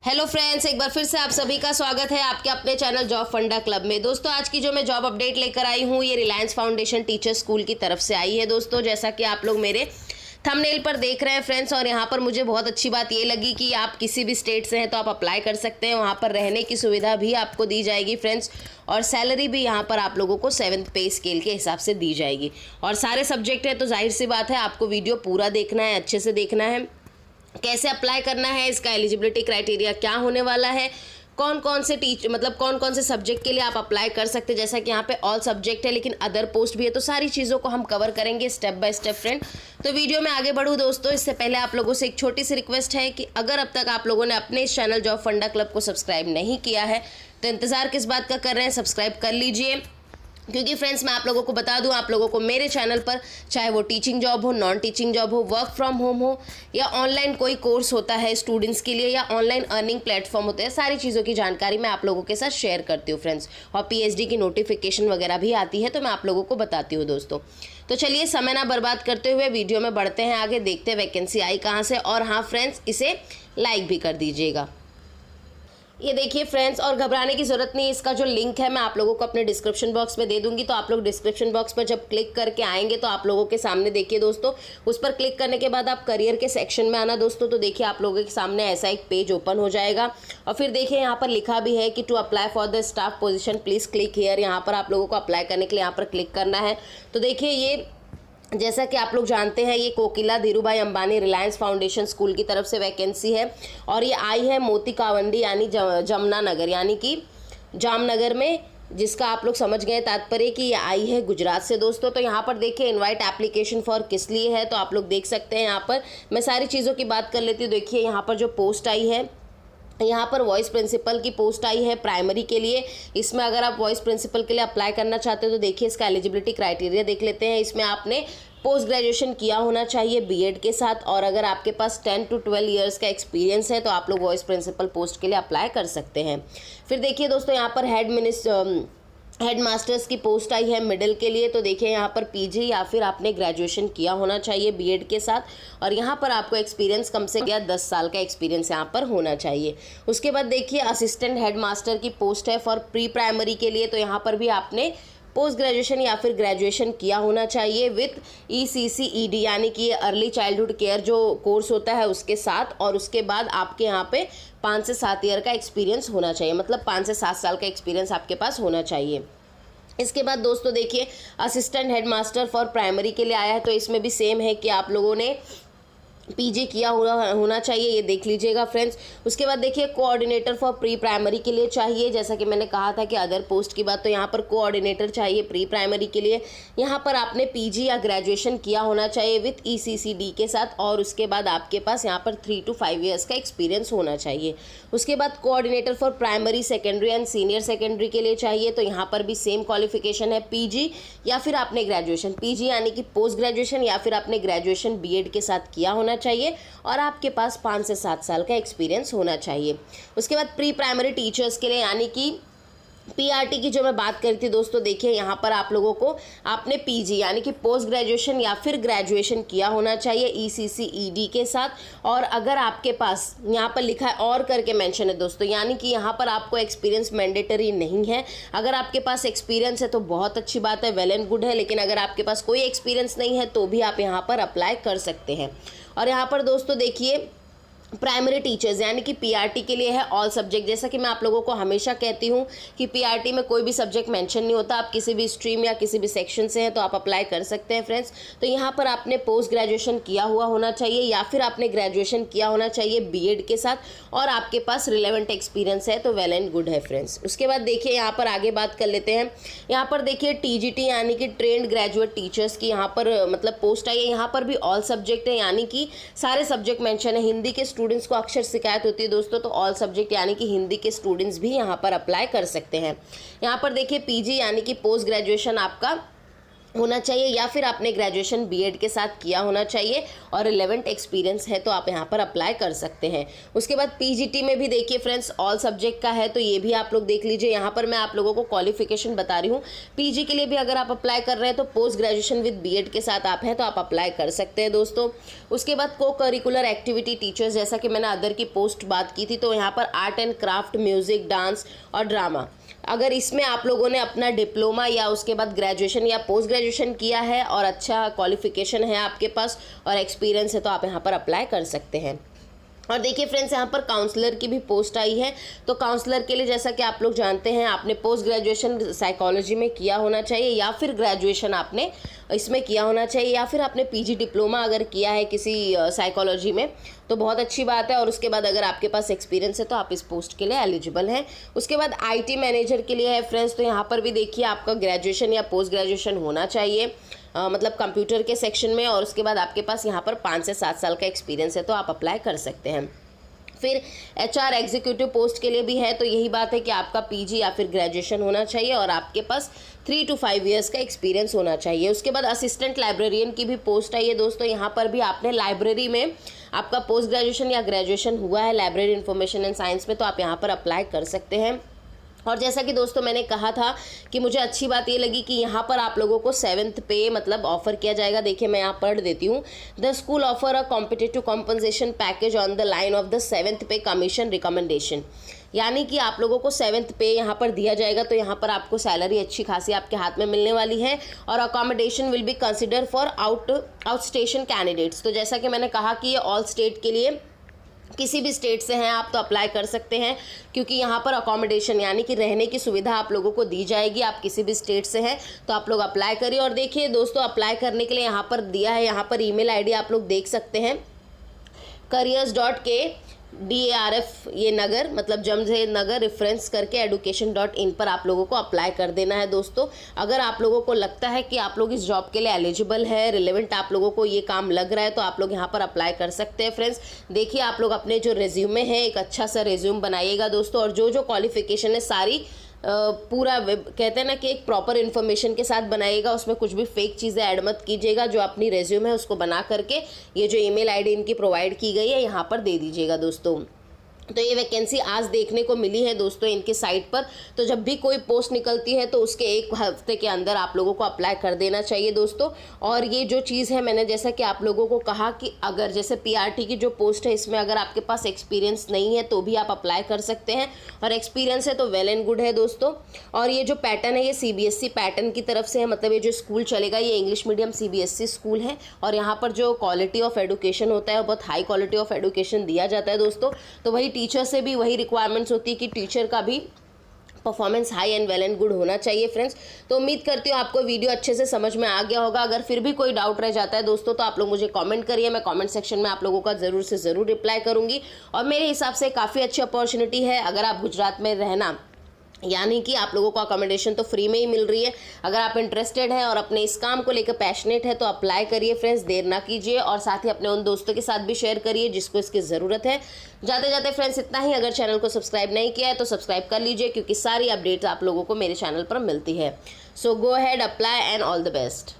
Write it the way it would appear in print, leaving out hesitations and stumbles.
Hello friends, एक बार फिर से आप सभी का स्वागत है आपके अपने चैनल जॉब फंडा क्लब में। दोस्तों, आज की जो मैं जॉब अपडेट लेकर आई हूँ ये रिलायंस फाउंडेशन टीचर स्कूल की तरफ से आई है। दोस्तों, जैसा कि आप लोग मेरे थंबनेल पर देख रहे हैं फ्रेंड्स, और यहाँ पर मुझे बहुत अच्छी बात ये लगी कि आप किसी भी स्टेट से हैं तो आप अप्लाई कर सकते हैं। वहाँ पर रहने की सुविधा भी आपको दी जाएगी फ्रेंड्स, और सैलरी भी यहाँ पर आप लोगों को 7th पे स्केल के हिसाब से दी जाएगी। और सारे सब्जेक्ट है तो जाहिर सी बात है आपको वीडियो पूरा देखना है, अच्छे से देखना है। कैसे अप्लाई करना है, इसका एलिजिबिलिटी क्राइटेरिया क्या होने वाला है, कौन कौन से सब्जेक्ट के लिए आप अप्लाई कर सकते हैं। जैसा कि यहाँ पे ऑल सब्जेक्ट है लेकिन अदर पोस्ट भी है, तो सारी चीज़ों को हम कवर करेंगे स्टेप बाय स्टेप फ्रेंड। तो वीडियो में आगे बढ़ूँ दोस्तों, इससे पहले आप लोगों से एक छोटी सी रिक्वेस्ट है कि अगर अब तक आप लोगों ने अपने इस चैनल जॉब फंडा क्लब को सब्सक्राइब नहीं किया है तो इंतज़ार किस बात का कर रहे हैं, सब्सक्राइब कर लीजिए। क्योंकि फ्रेंड्स, मैं आप लोगों को बता दूं, आप लोगों को मेरे चैनल पर चाहे वो टीचिंग जॉब हो, नॉन टीचिंग जॉब हो, वर्क फ्रॉम होम हो, या ऑनलाइन कोई कोर्स होता है स्टूडेंट्स के लिए, या ऑनलाइन अर्निंग प्लेटफॉर्म होते हैं, सारी चीज़ों की जानकारी मैं आप लोगों के साथ शेयर करती हूँ फ्रेंड्स। और पीएचडी की नोटिफिकेशन वगैरह भी आती है तो मैं आप लोगों को बताती हूँ दोस्तों। तो चलिए समय ना बर्बाद करते हुए वीडियो में बढ़ते हैं आगे, देखते हैं वैकेंसी आई कहाँ से। और हाँ फ्रेंड्स, इसे लाइक भी कर दीजिएगा। ये देखिए फ्रेंड्स, और घबराने की ज़रूरत नहीं, इसका जो लिंक है मैं आप लोगों को अपने डिस्क्रिप्शन बॉक्स में दे दूंगी। तो आप लोग डिस्क्रिप्शन बॉक्स पर जब क्लिक करके आएंगे तो आप लोगों के सामने देखिए दोस्तों, उस पर क्लिक करने के बाद आप करियर के सेक्शन में आना दोस्तों। तो देखिए आप लोगों के सामने ऐसा एक पेज ओपन हो जाएगा, और फिर देखिए यहाँ पर लिखा भी है कि to apply for the staff position please click here. यहाँ पर आप लोगों को अप्लाई करने के लिए यहाँ पर क्लिक करना है। तो देखिए, ये जैसा कि आप लोग जानते हैं ये कोकिला धीरूभाई अंबानी रिलायंस फाउंडेशन स्कूल की तरफ से वैकेंसी है, और ये आई है मोती कावंडी यानी जमुना नगर यानी कि जामनगर में, जिसका आप लोग समझ गए तात्पर्य कि ये आई है गुजरात से दोस्तों। तो यहाँ पर देखिए इनवाइट एप्लीकेशन फॉर किस लिए है, तो आप लोग देख सकते हैं। यहाँ पर मैं सारी चीज़ों की बात कर लेती हूँ। देखिए यहाँ पर जो पोस्ट आई है, यहाँ पर वॉइस प्रिंसिपल की पोस्ट आई है प्राइमरी के लिए। इसमें अगर आप वॉइस प्रिंसिपल के लिए अप्लाई करना चाहते हो तो देखिए इसका एलिजिबिलिटी क्राइटेरिया देख लेते हैं। इसमें आपने पोस्ट ग्रेजुएशन किया होना चाहिए बीएड के साथ, और अगर आपके पास 10 to 12 ईयर्स का एक्सपीरियंस है तो आप लोग वॉइस प्रिंसिपल पोस्ट के लिए अप्लाई कर सकते हैं। फिर देखिए दोस्तों, यहाँ पर हेड मास्टर्स की पोस्ट आई है मिडिल के लिए। तो देखिए यहाँ पर पीजी या फिर आपने ग्रेजुएशन किया होना चाहिए बीएड के साथ, और यहाँ पर आपको एक्सपीरियंस कम से कम 10 साल का एक्सपीरियंस यहाँ पर होना चाहिए। उसके बाद देखिए असिस्टेंट हेड मास्टर की पोस्ट है फॉर प्री प्राइमरी के लिए। तो यहाँ पर भी आपने पोस्ट ग्रेजुएशन या फिर ग्रेजुएशन किया होना चाहिए विथ ECCED यानी कि अर्ली चाइल्डहुड केयर जो कोर्स होता है उसके साथ, और उसके बाद आपके यहाँ पे 5 से 7 ईयर का एक्सपीरियंस होना चाहिए, मतलब 5 से 7 साल का एक्सपीरियंस आपके पास होना चाहिए। इसके बाद दोस्तों देखिए assistant head master for primary के लिए आया है। तो इसमें भी सेम है कि आप लोगों ने पीजी किया होना चाहिए, ये देख लीजिएगा फ्रेंड्स। उसके बाद देखिए कोऑर्डिनेटर फॉर प्री प्राइमरी के लिए चाहिए। जैसा कि मैंने कहा था कि अदर पोस्ट की बात, तो यहाँ पर कोऑर्डिनेटर चाहिए प्री प्राइमरी के लिए। यहाँ पर आपने पीजी या ग्रेजुएशन किया होना चाहिए विथ ECCD के साथ, और उसके बाद आपके पास यहाँ पर 3 to 5 ईयर्स का एक्सपीरियंस होना चाहिए। उसके बाद coordinator for primary, secondary and senior secondary के लिए चाहिए। तो यहाँ पर भी सेम क्वालिफिकेशन है, पीजी या फिर आपने ग्रेजुएशन, पीजी यानी कि पोस्ट ग्रेजुएशन, या फिर आपने ग्रेजुएशन बीएड के साथ किया होना चाहिए, और आपके पास 5 से 7 साल का एक्सपीरियंस होना चाहिए। उसके बाद प्री प्राइमरी टीचर्स के लिए यानी कि PRT की जो मैं बात करी थी दोस्तों, देखिए यहाँ पर आप लोगों को आपने पीजी यानी कि पोस्ट ग्रेजुएशन या फिर ग्रेजुएशन किया होना चाहिए ECCED के साथ, और अगर आपके पास यहाँ पर लिखा है और करके मेंशन है दोस्तों, यानी कि यहाँ पर आपको एक्सपीरियंस मैंडेटरी नहीं है। अगर आपके पास एक्सपीरियंस है तो बहुत अच्छी बात है, वेल एंड गुड है, लेकिन अगर आपके पास कोई एक्सपीरियंस नहीं है तो भी आप यहाँ पर अप्लाई कर सकते हैं। और यहाँ पर दोस्तों देखिए प्राइमरी टीचर्स यानी कि PRT के लिए है ऑल सब्जेक्ट। जैसा कि मैं आप लोगों को हमेशा कहती हूँ कि PRT में कोई भी सब्जेक्ट मेंशन नहीं होता, आप किसी भी स्ट्रीम या किसी भी सेक्शन से हैं तो आप अप्लाई कर सकते हैं फ्रेंड्स। तो यहाँ पर आपने पोस्ट ग्रेजुएशन किया हुआ होना चाहिए, या फिर आपने ग्रेजुएशन किया होना चाहिए बीएड के साथ, और आपके पास रिलेवेंट एक्सपीरियंस है तो वेल एंड गुड है फ्रेंड्स। उसके बाद देखिए यहाँ पर आगे बात कर लेते हैं। यहाँ पर देखिए TGT यानी कि ट्रेंड ग्रेजुएट टीचर्स की यहाँ पर पोस्ट आई है। यहाँ पर भी ऑल सब्जेक्ट है, यानी कि सारे सब्जेक्ट मेंशन है। हिंदी के स्टूडेंट्स को अक्सर शिकायत होती है दोस्तों, तो ऑल सब्जेक्ट यानी कि हिंदी के स्टूडेंट्स भी यहाँ पर अप्लाई कर सकते हैं। यहाँ पर देखिए पीजी यानी कि पोस्ट ग्रेजुएशन आपका होना चाहिए या फिर आपने ग्रेजुएशन बीएड के साथ किया होना चाहिए और रिलेवेंट एक्सपीरियंस है तो आप यहाँ पर अप्लाई कर सकते हैं। उसके बाद पीजीटी में भी देखिए फ्रेंड्स ऑल सब्जेक्ट का है, तो ये भी आप लोग देख लीजिए। यहाँ पर मैं आप लोगों को क्वालिफिकेशन बता रही हूँ। पीजी के लिए भी अगर आप अप्लाई कर रहे हैं तो पोस्ट ग्रेजुएशन विद बीएड के साथ आप हैं तो आप अप्लाई कर सकते हैं दोस्तों। उसके बाद को करिकुलर एक्टिविटी टीचर्स, जैसा कि मैंने अदर की पोस्ट बात की थी, तो यहाँ पर art and craft, music, dance और ड्रामा, अगर इसमें आप लोगों ने अपना डिप्लोमा या उसके बाद ग्रेजुएशन या पोस्ट ग्रेजुएशन किया है और अच्छा क्वालिफिकेशन है आपके पास और एक्सपीरियंस है तो आप यहाँ पर अप्लाई कर सकते हैं। और देखिए फ्रेंड्स, यहाँ पर काउंसलर की भी पोस्ट आई है। तो काउंसलर के लिए जैसा कि आप लोग जानते हैं, आपने पोस्ट ग्रेजुएशन साइकोलॉजी में किया होना चाहिए या फिर ग्रेजुएशन आपने इसमें किया होना चाहिए या फिर आपने पीजी डिप्लोमा अगर किया है किसी साइकोलॉजी में तो बहुत अच्छी बात है। और उसके बाद अगर आपके पास एक्सपीरियंस है तो आप इस पोस्ट के लिए एलिजिबल हैं। उसके बाद आईटी मैनेजर के लिए है फ्रेंड्स, तो यहाँ पर भी देखिए आपका ग्रेजुएशन या पोस्ट ग्रेजुएशन होना चाहिए, मतलब कंप्यूटर के सेक्शन में, और उसके बाद आपके पास यहाँ पर 5 से 7 साल का एक्सपीरियंस है तो आप अप्लाई कर सकते हैं। फिर एचआर एग्जीक्यूटिव पोस्ट के लिए भी है, तो यही बात है कि आपका पीजी या फिर ग्रेजुएशन होना चाहिए और आपके पास 3 to 5 ईयर्स का एक्सपीरियंस होना चाहिए। उसके बाद असिस्टेंट लाइब्रेरियन की भी पोस्ट आई है दोस्तों। यहाँ पर भी आपने लाइब्रेरी में आपका पोस्ट ग्रेजुएशन या ग्रेजुएशन हुआ है लाइब्रेरी इन्फॉर्मेशन एंड साइंस में तो आप यहाँ पर अप्लाई कर सकते हैं। और जैसा कि दोस्तों मैंने कहा था कि मुझे अच्छी बात ये लगी कि यहाँ पर आप लोगों को 7th पे मतलब ऑफर किया जाएगा। देखिए मैं यहाँ पढ़ देती हूँ। The school offer a competitive compensation package on the line of the 7th पे कमीशन रिकमेंडेशन, यानी कि आप लोगों को 7th पे यहाँ पर दिया जाएगा तो यहाँ पर आपको सैलरी अच्छी खासी आपके हाथ में मिलने वाली है। और accommodation will be consider for out station candidates, तो जैसा कि मैंने कहा कि ये ऑल स्टेट के लिए, किसी भी स्टेट से हैं आप तो अप्लाई कर सकते हैं, क्योंकि यहाँ पर अकोमोडेशन यानी कि रहने की सुविधा आप लोगों को दी जाएगी। आप किसी भी स्टेट से हैं तो आप लोग अप्लाई करिए। और देखिए दोस्तों, अप्लाई करने के लिए यहाँ पर दिया है, यहाँ पर ईमेल आईडी आप लोग देख सकते हैं, careers.k.darf ये नगर मतलब जमशेद नगर रेफरेंस करके education.in पर आप लोगों को अप्लाई कर देना है दोस्तों। अगर आप लोगों को लगता है कि आप लोग इस जॉब के लिए एलिजिबल है, रिलेवेंट आप लोगों को ये काम लग रहा है तो आप लोग यहाँ पर अप्लाई कर सकते हैं फ्रेंड्स। देखिए आप लोग अपने जो रेज्यूमे है एक अच्छा सा रेज्यूम बनाइएगा दोस्तों, और जो जो क्वालिफिकेशन है सारी पूरा कहते हैं ना कि एक प्रॉपर इन्फॉर्मेशन के साथ बनाइएगा, उसमें कुछ भी फेक चीज़ें ऐड मत कीजिएगा। जो अपनी रेज्यूम है उसको बना करके ये जो ईमेल आईडी इनकी प्रोवाइड की गई है यहाँ पर दे दीजिएगा दोस्तों। तो ये वैकेंसी आज देखने को मिली है दोस्तों इनकी साइट पर, तो जब भी कोई पोस्ट निकलती है तो उसके 1 हफ्ते के अंदर आप लोगों को अप्लाई कर देना चाहिए दोस्तों। और ये जो चीज़ है मैंने जैसा कि आप लोगों को कहा कि अगर जैसे पीआरटी की जो पोस्ट है इसमें अगर आपके पास एक्सपीरियंस नहीं है तो भी आप अप्लाई कर सकते हैं, और एक्सपीरियंस है तो वेल एंड गुड है दोस्तों। और ये जो पैटर्न है ये सीबीएसई पैटर्न की तरफ से है, मतलब ये जो स्कूल चलेगा ये इंग्लिश मीडियम सीबीएसई स्कूल है, और यहाँ पर जो क्वालिटी ऑफ एडुकेशन होता है बहुत हाई क्वालिटी ऑफ एडुकेशन दिया जाता है दोस्तों। तो वही टीचर से भी वही रिक्वायरमेंट्स होती है कि टीचर का भी performance high and well and good होना चाहिए फ्रेंड्स। तो उम्मीद करती हूँ आपको वीडियो अच्छे से समझ में आ गया होगा। अगर फिर भी कोई डाउट रह जाता है दोस्तों तो आप लोग मुझे कमेंट करिए, मैं कमेंट सेक्शन में आप लोगों का ज़रूर से ज़रूर रिप्लाई करूँगी। और मेरे हिसाब से काफ़ी अच्छी अपॉर्चुनिटी है अगर आप गुजरात में रहना, यानी कि आप लोगों को अकोमोडेशन तो फ्री में ही मिल रही है। अगर आप इंटरेस्टेड हैं और अपने इस काम को लेकर पैशनेट है तो अप्लाई करिए फ्रेंड्स, देर ना कीजिए। और साथ ही अपने उन दोस्तों के साथ भी शेयर करिए जिसको इसकी ज़रूरत है। जाते जाते फ्रेंड्स इतना ही, अगर चैनल को सब्सक्राइब नहीं किया है तो सब्सक्राइब कर लीजिए, क्योंकि सारी अपडेट्स आप लोगों को मेरे चैनल पर मिलती है। So go ahead, apply and all the best.